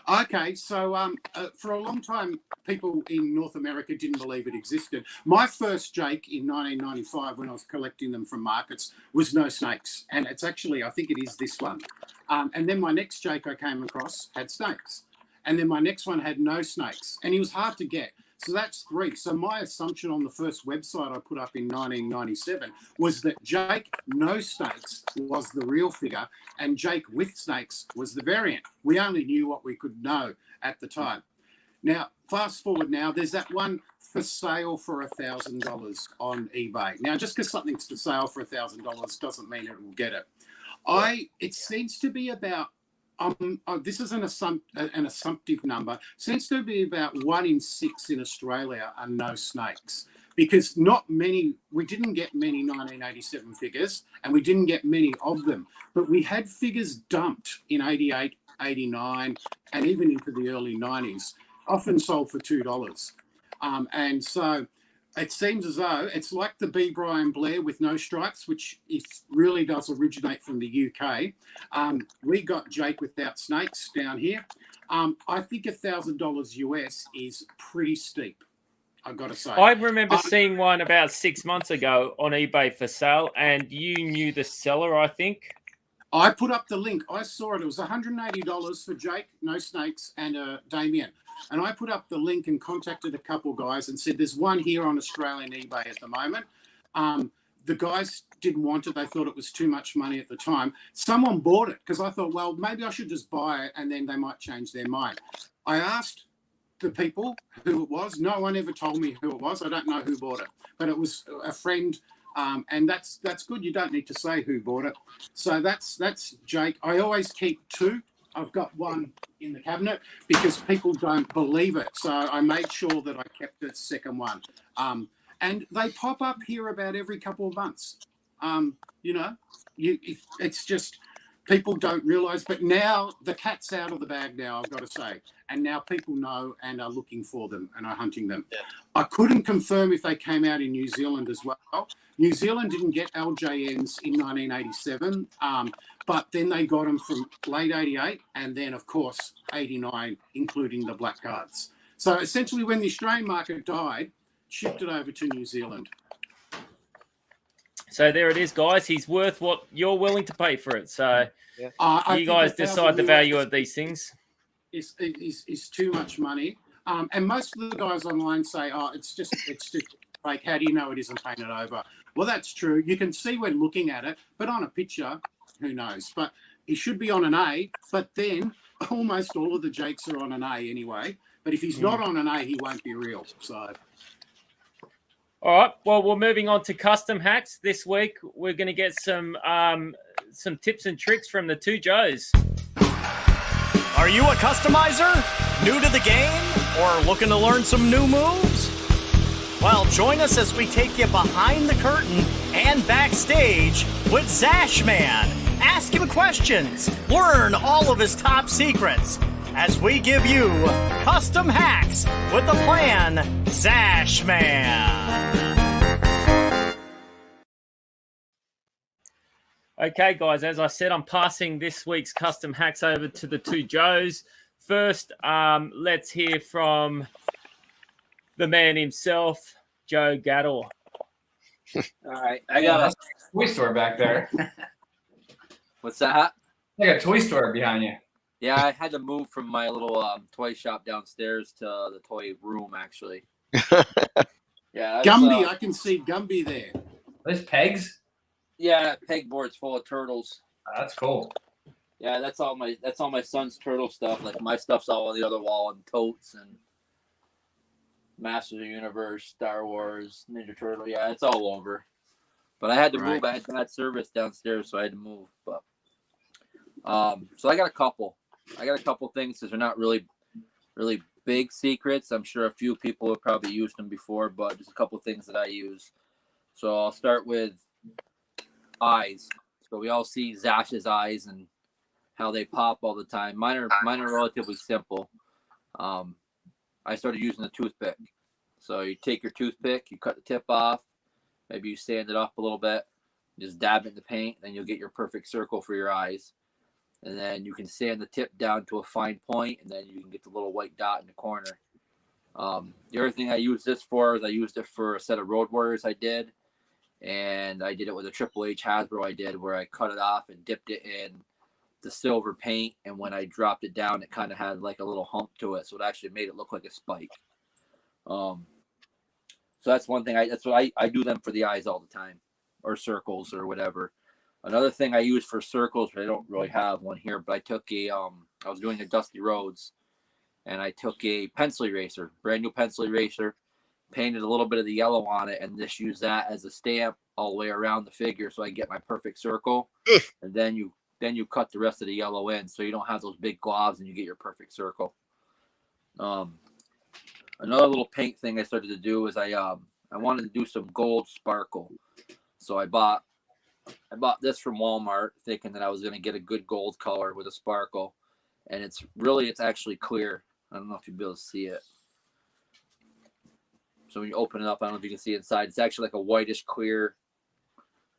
Okay, so for a long time, people in North America didn't believe it existed. My first Jake in 1995, when I was collecting them from markets, was no snakes. And it's actually, I think it is this one. And then my next Jake I came across had snakes. And then my next one had no snakes. And he was hard to get. So that's 3. So my assumption on the first website I put up in 1997 was that Jake no snakes was the real figure and Jake with snakes was the variant. We only knew what we could know at the time. Now, fast forward now, there's that one for sale for $1,000 on eBay. Now, just because something's for sale for $1,000 doesn't mean it will get it. It seems to be about this is an assumptive number. Seems to be about 1 in 6 in Australia are no snakes, because we didn't get many 1987 figures, and we didn't get many of them. But we had figures dumped in 88, 89, and even into the early 90s, often sold for $2. And so it seems as though it's like the B. Brian Blair with no stripes, which it really does originate from the UK. We got Jake without snakes down here. I think $1,000 US is pretty steep, I've got to say. I remember seeing one about 6 months ago on eBay for sale, and you knew the seller, I think. I put up the link. I saw it. It was $180 for Jake, no snakes, and Damien. And I put up the link and contacted a couple guys and said, there's one here on Australian eBay at the moment. The guys didn't want it. They thought it was too much money at the time. Someone bought it because I thought, well, maybe I should just buy it and then they might change their mind. I asked the people who it was. No one ever told me who it was. I don't know who bought it, but it was a friend. And that's good. You don't need to say who bought it. So that's Jake. I always keep 2. I've got one in the cabinet because people don't believe it. So I made sure that I kept the second one. And they pop up here about every couple of months. It's just people don't realise. But now the cat's out of the bag now, I've got to say. And now people know and are looking for them and are hunting them. Yeah. I couldn't confirm if they came out in New Zealand as well. New Zealand didn't get LJNs in 1987. But then they got them from late 88 and then, of course, 89, including the black cards. So essentially when the Australian market died, shifted over to New Zealand. So there it is, guys. He's worth what you're willing to pay for it. So you guys decide the value of these things. Is too much money. And most of the guys online say, it's just like, how do you know it isn't painted over? Well, that's true. You can see when looking at it, but on a picture, who knows? But he should be on an A, but then almost all of the Jakes are on an A anyway. But if he's not on an A, he won't be real. So, all right. Well, we're moving on to custom hacks this week. We're going to get some tips and tricks from the 2 Joes. Are you a customizer? New to the game? Or looking to learn some new moves? Well, join us as we take you behind the curtain and backstage with Zaash Mann. Ask him questions. Learn all of his top secrets as we give you custom hacks with the plan, Zaash Mann. Okay, guys, as I said, I'm passing this week's custom hacks over to the 2 Joes. first, let's hear from the man himself, Joe Gattle. All right, I got a toy store back there. What's that? Like a toy store behind you. Yeah, I had to move from my little toy shop downstairs to the toy room, actually. Yeah, Gumby, I can see Gumby there. There's pegs. Yeah, pegboard's full of turtles. Oh, that's cool. Yeah, that's all my son's turtle stuff. Like my stuff's all on the other wall, and totes and Masters of the Universe, Star Wars, Ninja Turtle. Yeah, it's all over. But I had to move. I had bad service downstairs, so I had to move. But so I got a couple. Things because they're not really big secrets. I'm sure a few people have probably used them before, but just a couple things that I use. So I'll start with eyes. So we all see Zaash's eyes and how they pop all the time. Mine are relatively simple. I started using the toothpick. So you take your toothpick, you cut the tip off, maybe you sand it up a little bit, just dab it in the paint, then you'll get your perfect circle for your eyes. And then you can sand the tip down to a fine point, and then you can get the little white dot in the corner. The other thing I use this for is I used it for a set of Road Warriors I did, and I did it with a Triple H Hasbro I did, where I cut it off and dipped it in the silver paint, and when I dropped it down, it kind of had like a little hump to it, so it actually made it look like a spike. So that's one thing. I do them for the eyes all the time, or circles or whatever. Another thing I use for circles, but I don't really have one here, but I took I was doing a Dusty Roads, and I took a pencil eraser, brand new pencil eraser, painted a little bit of the yellow on it, and just use that as a stamp all the way around the figure so I get my perfect circle. And then you cut the rest of the yellow in, so you don't have those big globs and you get your perfect circle. Another little paint thing I started to do is I wanted to do some gold sparkle. So I bought this from Walmart thinking that I was going to get a good gold color with a sparkle. And it's actually clear. I don't know if you'll be able to see it. So when you open it up, I don't know if you can see inside. It's actually like a whitish clear.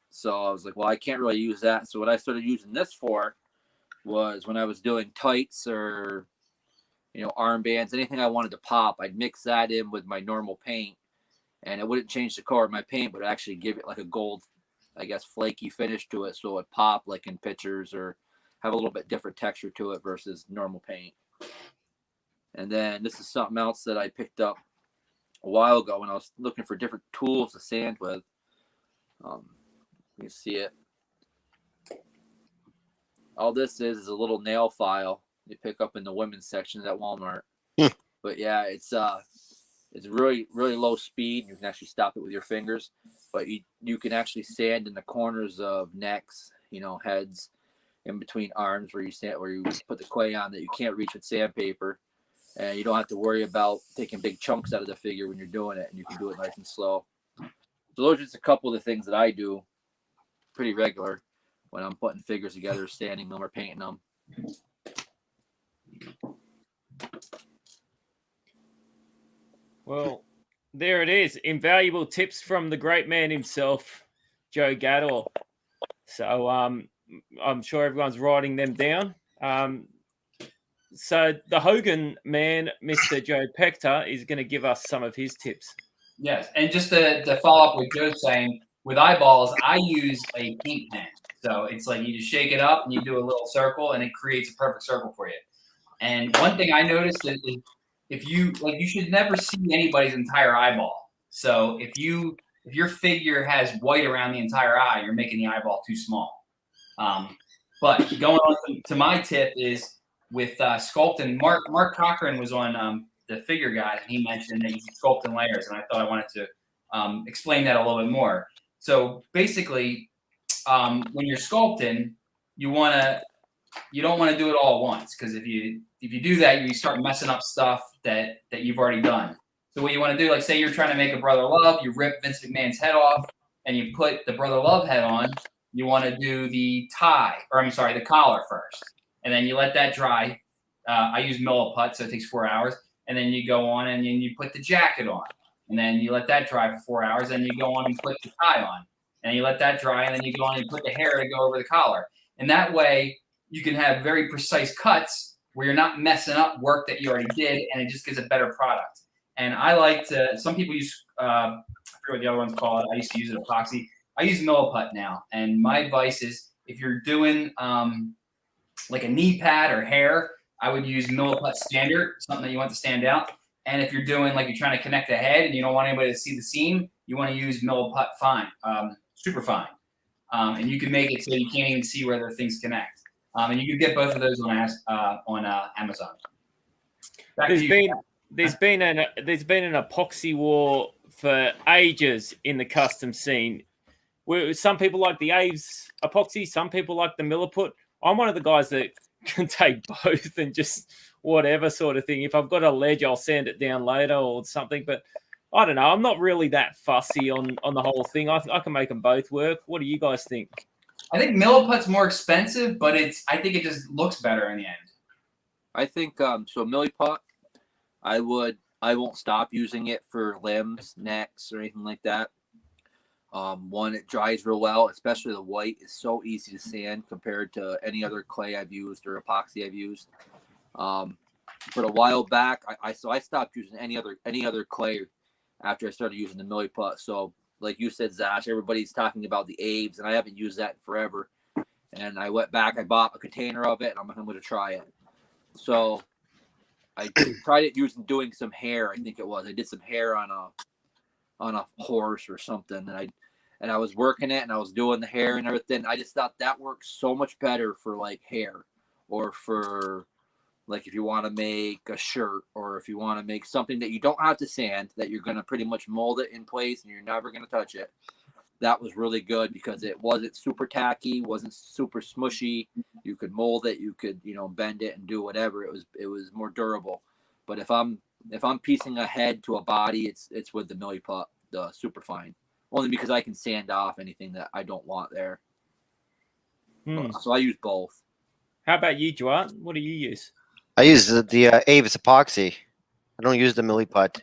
So I was like, well, I can't really use that. So what I started using this for was when I was doing tights or, armbands, anything I wanted to pop, I'd mix that in with my normal paint, and it wouldn't change the color of my paint, but actually give it like a gold, I guess, flaky finish to it, so it would pop like in pictures or have a little bit different texture to it versus normal paint. And then this is something else that I picked up a while ago when I was looking for different tools to sand with. You can see it. All this is a little nail file you pick up in the women's section at Walmart. But yeah, it's really, really low speed. You can actually stop it with your fingers, but you can actually sand in the corners of necks, heads, in between arms where you put the clay on that you can't reach with sandpaper, and you don't have to worry about taking big chunks out of the figure when you're doing it, and you can do it nice and slow. So those are just a couple of the things that I do pretty regular when I'm putting figures together, sanding them or painting them. Well, there it is. Invaluable tips from the great man himself, Joe Gattle. So I'm sure everyone's writing them down. So the Hogan man, Mr. Joe Petka, is going to give us some of his tips. Yes, and just to follow up with Joe saying, with eyeballs, I use a paint pen. So it's like you just shake it up and you do a little circle and it creates a perfect circle for you. And one thing I noticed is if you should never see anybody's entire eyeball. So if your figure has white around the entire eye, you're making the eyeball too small. But going on to my tip is with sculpting. Mark Cochran was on the Figure Guide, and he mentioned that you can sculpt in layers, and I thought I wanted to explain that a little bit more. So basically, when you're sculpting, you don't want to do it all at once, because if you do that, you start messing up stuff that you've already done. So what you want to do, like say you're trying to make a Brother Love, you rip Vince McMahon's head off and you put the Brother Love head on. You want to do the collar first, and then you let that dry. I use Milliput, so it takes 4 hours, and then you go on and then you put the jacket on, and then you let that dry for 4 hours, and you go on and put the tie on, and you let that dry, and then you go on and put the hair to go over the collar, and that way you can have very precise cuts where you're not messing up work that you already did, and it just gives a better product. And I like to. Some people use I forget what the other one's called. I used to use an epoxy. I use Milliput now, and my advice is if you're doing like a knee pad or hair, I would use Milliput Standard, something that you want to stand out. And if you're doing like you're trying to connect a head and you don't want anybody to see the seam, you want to use Milliput Fine, Super Fine, and you can make it so you can't even see where the things connect. And you can get both of those on Amazon. There's been an epoxy war for ages in the custom scene. Where some people like the Aves epoxy, some people like the Milliput. I'm one of the guys that can take both and just whatever sort of thing. If I've got a ledge, I'll sand it down later or something. But I don't know. I'm not really that fussy on the whole thing. I can make them both work. What do you guys think? I think Milliput's more expensive, but I think it just looks better in the end. I think so. Milliput, I won't stop using it for limbs, necks, or anything like that. One, it dries real well, especially the white is so easy to sand compared to any other clay I've used or epoxy I've used. But a while back, I stopped using any other clay after I started using the Milliput. So like you said, Zaash, everybody's talking about the Aves, and I haven't used that in forever. And I went back, I bought a container of it, and I'm going to try it. So I tried it doing some hair. I think it was. I did some hair on a horse or something, and I was working it, and I was doing the hair and everything. I just thought that works so much better for like hair, or for like if you want to make a shirt, or if you want to make something that you don't have to sand, that you're going to pretty much mold it in place and you're never going to touch it. That was really good because it wasn't super tacky, wasn't super smushy. You could mold it, you could, bend it and do whatever. It was more durable. But if I'm piecing a head to a body, it's with the Milliput, the super fine. Only because I can sand off anything that I don't want there. So I use both. How about you, Duarte? What do you use? I use the Aves epoxy. I don't use the Milliput.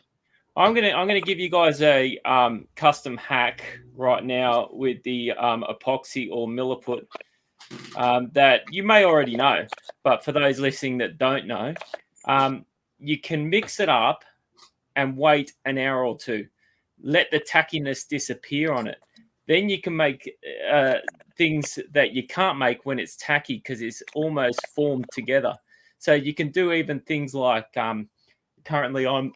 I'm gonna give you guys a custom hack right now with the epoxy or Milliput that you may already know, but for those listening that don't know, you can mix it up and wait an hour or two. Let the tackiness disappear on it. Then you can make things that you can't make when it's tacky because it's almost formed together. So you can do even things like currently I'm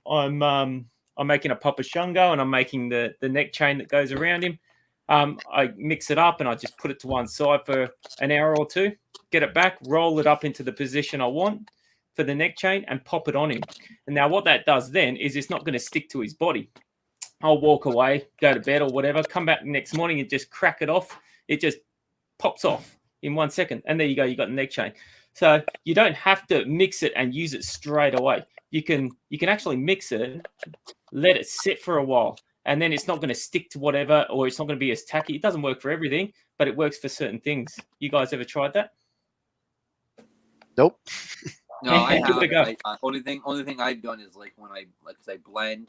making a Papa Shungo and I'm making the neck chain that goes around him. I mix it up and I just put it to one side for an hour or two, get it back, roll it up into the position I want for the neck chain and pop it on him. And now what that does then is it's not going to stick to his body. I'll walk away, go to bed or whatever, come back next morning and just crack it off. It just pops off in 1 second. And there you go, you got the neck chain. So you don't have to mix it and use it straight away. You can actually mix it, let it sit for a while, and then it's not going to stick to whatever, or it's not going to be as tacky. It doesn't work for everything, but it works for certain things. You guys ever tried that? Nope. No, I haven't. Only thing I've done is like when I blend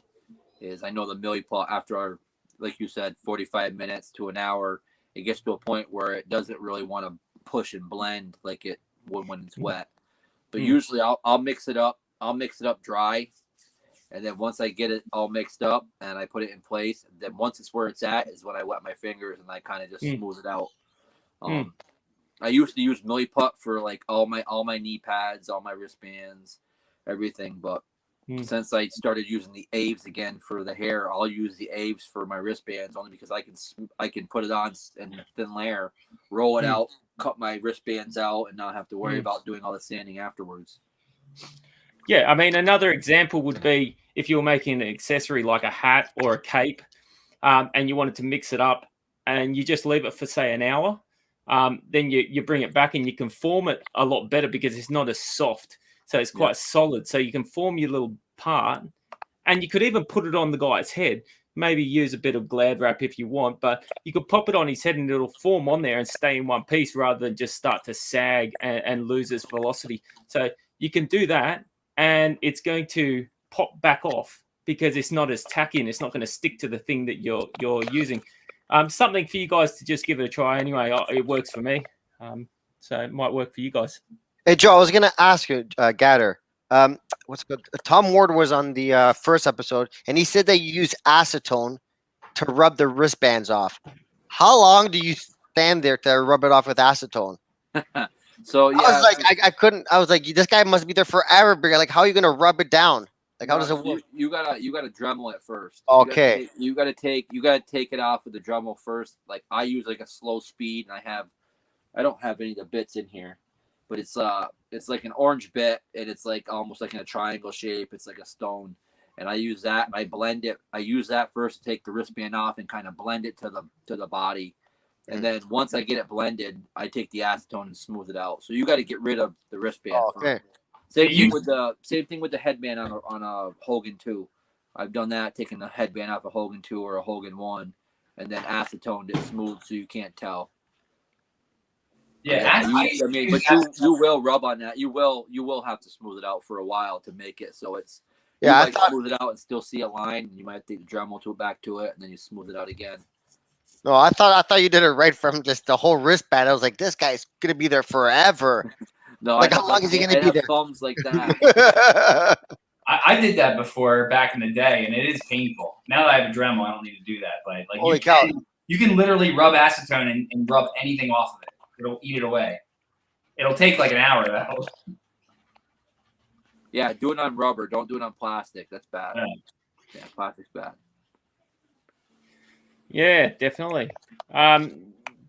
is I know the Milliput after like you said, 45 minutes to an hour, it gets to a point where it doesn't really want to push and blend like it would when it's wet. But usually I'll mix it up. I'll mix it up dry, and then once I get it all mixed up and I put it in place, then once it's where it's at is when I wet my fingers and I kind of just smooth it out. I used to use Milliput for like all my knee pads, all my wristbands, everything. But since I started using the Aves again for the hair, I'll use the Aves for my wristbands only because I can put it on in a thin layer, roll it out, cut my wristbands out, and not have to worry about doing all the sanding afterwards. Yeah, I mean, another example would be if you're making an accessory like a hat or a cape, and you wanted to mix it up, and you just leave it for say an hour. Then you bring it back and you can form it a lot better because it's not as soft. So it's quite solid. So you can form your little part, and you could even put it on the guy's head. Maybe use a bit of Glad wrap if you want, but you could pop it on his head and it'll form on there and stay in one piece rather than just start to sag and lose its velocity. So you can do that, and it's going to pop back off because it's not as tacky and it's not going to stick to the thing that you're using. Something for you guys to just give it a try anyway. It works for me. So it might work for you guys. Hey, Joe, I was gonna ask you, Gatter. What's good? Tom Ward was on the first episode, and he said that you use acetone to rub the wristbands off. How long do you stand there to rub it off with acetone? So yeah, I was like, I couldn't. I was like, this guy must be there forever. But like, how are you gonna rub it down? Like, how does it work? You gotta Dremel it first. Okay. You gotta take it off with the Dremel first. Like I use like a slow speed, and I don't have any of the bits in here, but it's like an orange bit, and it's like almost like in a triangle shape. It's like a stone, and I use that and I blend it. I use that first to take the wristband off and kind of blend it to the body. And then once I get it blended, I take the acetone and smooth it out. So you got to get rid of the wristband. Okay. Same thing with the headband on a Hogan 2. I've done that, taking the headband off a Hogan 2 or a Hogan 1, and then acetoned it smooth so you can't tell. Yeah, but you will rub on that. You will have to smooth it out for a while to make it so it's. Yeah, I thought smooth it out and still see a line. And you might have to take the Dremel back to it, and then you smooth it out again. No, I thought you did it right from just the whole wristband. I was like, this guy's gonna be there forever. No, like how long is he gonna be there? Thumbs like that. I did that before back in the day, and it is painful. Now that I have a Dremel, I don't need to do that. But like, holy cow, you can literally rub acetone and rub anything off of it. It'll eat it away. It'll take like an hour though. Yeah, do it on rubber. Don't do it on plastic. That's bad. Yeah, plastic's bad. Yeah, definitely.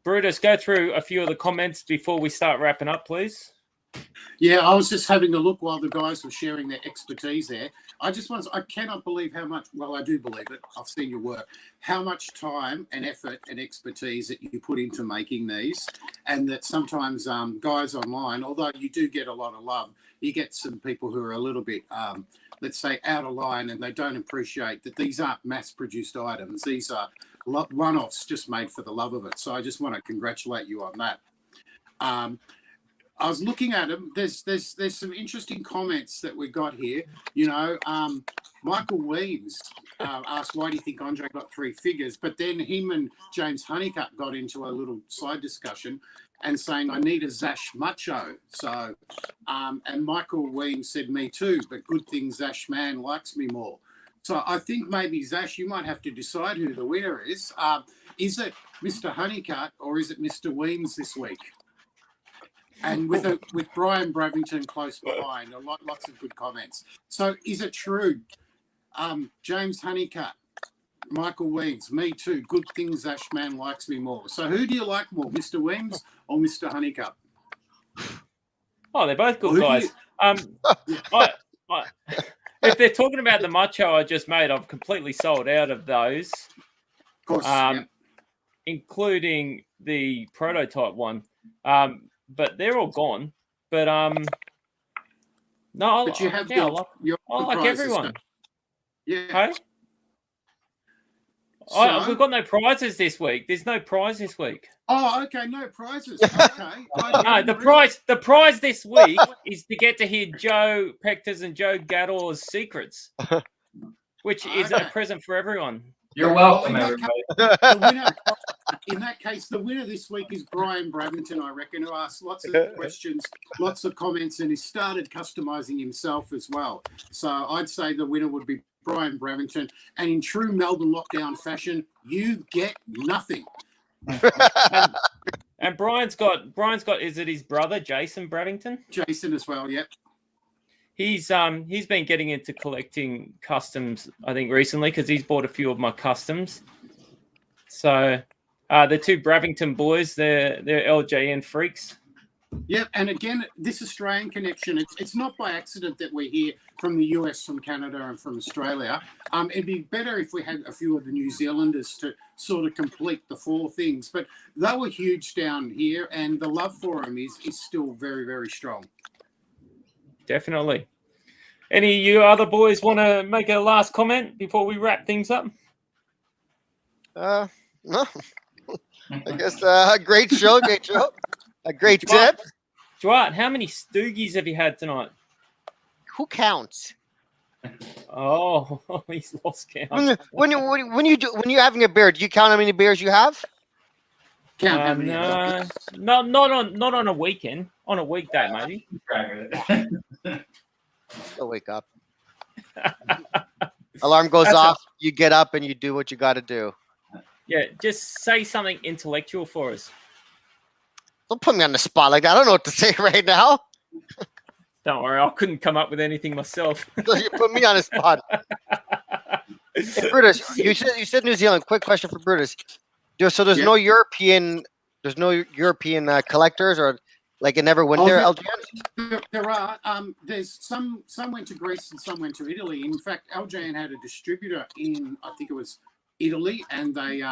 Brutus, go through a few of the comments before we start wrapping up, please. Yeah, I was just having a look while the guys were sharing their expertise there. I cannot believe how much, well, I do believe it. I've seen your work, how much time and effort and expertise that you put into making these. And that sometimes guys online, although you do get a lot of love, you get some people who are a little bit, let's say, out of line, and they don't appreciate that these aren't mass-produced items. These are one-offs just made for the love of it. So I just want to congratulate you on that. I was looking at them. There's some interesting comments that we got here. You know, Michael Weems asked, why do you think Andre got 3 figures? But then him and James Honeycutt got into a little side discussion and saying, I need a Zaash Macho. So, and Michael Weems said, me too, but good thing Zaash Mann likes me more. So I think maybe, Zaash, you might have to decide who the winner is. Is it Mr. Honeycutt or is it Mr. Weems this week? And with Brian Bravington close behind, lots of good comments. So is it true? James Honeycutt, Michael Weems, me too. Good thing Zaash Mann likes me more. So who do you like more, Mr. Weems or Mr. Honeycutt? Oh, they're both good guys. If they're talking about the macho I just made, I've completely sold out of those. Of course, including the prototype one. But they're all gone. But no, but you have I like everyone. Yeah. Hey? So, we've got no prizes this week. There's no prize this week. Oh, okay, no prizes. Okay. No, the prize this week is to get to hear Joe Pecta's and Joe Gaddor's secrets, which is a present for everyone. You're welcome, everybody. In that case, the winner this week is Brian Bravington, I reckon, who asked lots of questions, lots of comments, and he started customizing himself as well. So I'd say the winner would be Brian Bravington. And in true Melbourne lockdown fashion, you get nothing. And Brian's got, is it his brother, Jason Bravington? Jason as well, yep. He's been getting into collecting customs, I think, recently because he's bought a few of my customs. So the 2 Bravington boys, they're LJN freaks. Yep, and again, this Australian connection, it's not by accident that we're here from the US, from Canada, and from Australia. It'd be better if we had a few of the New Zealanders to sort of complete the 4 things. But they were huge down here, and the love for them is still very, very strong. Definitely. Any of you other boys want to make a last comment before we wrap things up? No. I guess great show. A great tip. Duarte, how many stoogies have you had tonight? Who counts? Oh, he's lost count. When you're having a beer, do you count how many beers you have? Count how many no, not on a weekend. On a weekday, maybe. I'll wake up. Alarm goes off. You get up and you do what you got to do. Yeah, just say something intellectual for us. Don't put me on the spot like that. I don't know what to say right now. Don't worry, I couldn't come up with anything myself. You put me on the spot. Hey, Brutus, you said New Zealand. Quick question for Brutus. So there's no European collectors, or like it never went there. LJN. There are. There's some went to Greece and some went to Italy. In fact, LJN had a distributor in, I think it was Italy, and they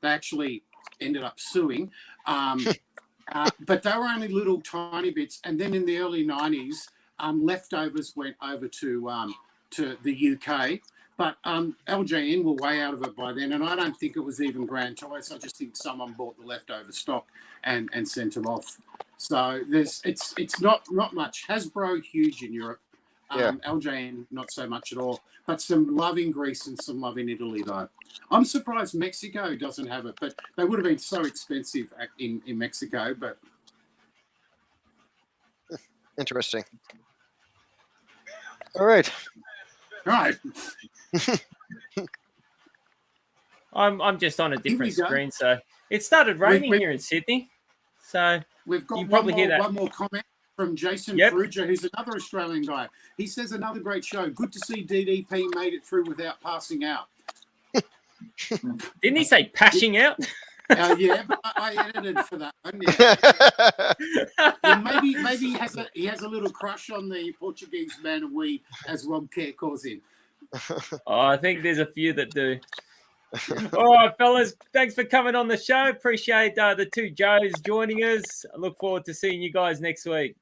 actually ended up suing. But they were only little tiny bits. And then in the early 90s, leftovers went over to the UK. But LJN were way out of it by then, and I don't think it was even grand choice. I just think someone bought the leftover stock and sent them off. So it's not much. Hasbro huge in Europe. LJN not so much at all. But some love in Greece and some love in Italy though. I'm surprised Mexico doesn't have it, but they would have been so expensive in Mexico. But interesting. All right. Right. I'm just on a different screen, so it started raining here in Sydney. So we've got you probably hear that. One more comment from Jason Fruger, who's another Australian guy. He says another great show. Good to see DDP made it through without passing out. Didn't he say passing out? Yeah, but I edited for that one. Yeah. Maybe he has a little crush on the Portuguese man of weed, as Rob Kerr calls him. Oh, I think there's a few that do. All right, fellas, thanks for coming on the show. Appreciate the two Joes joining us. I look forward to seeing you guys next week.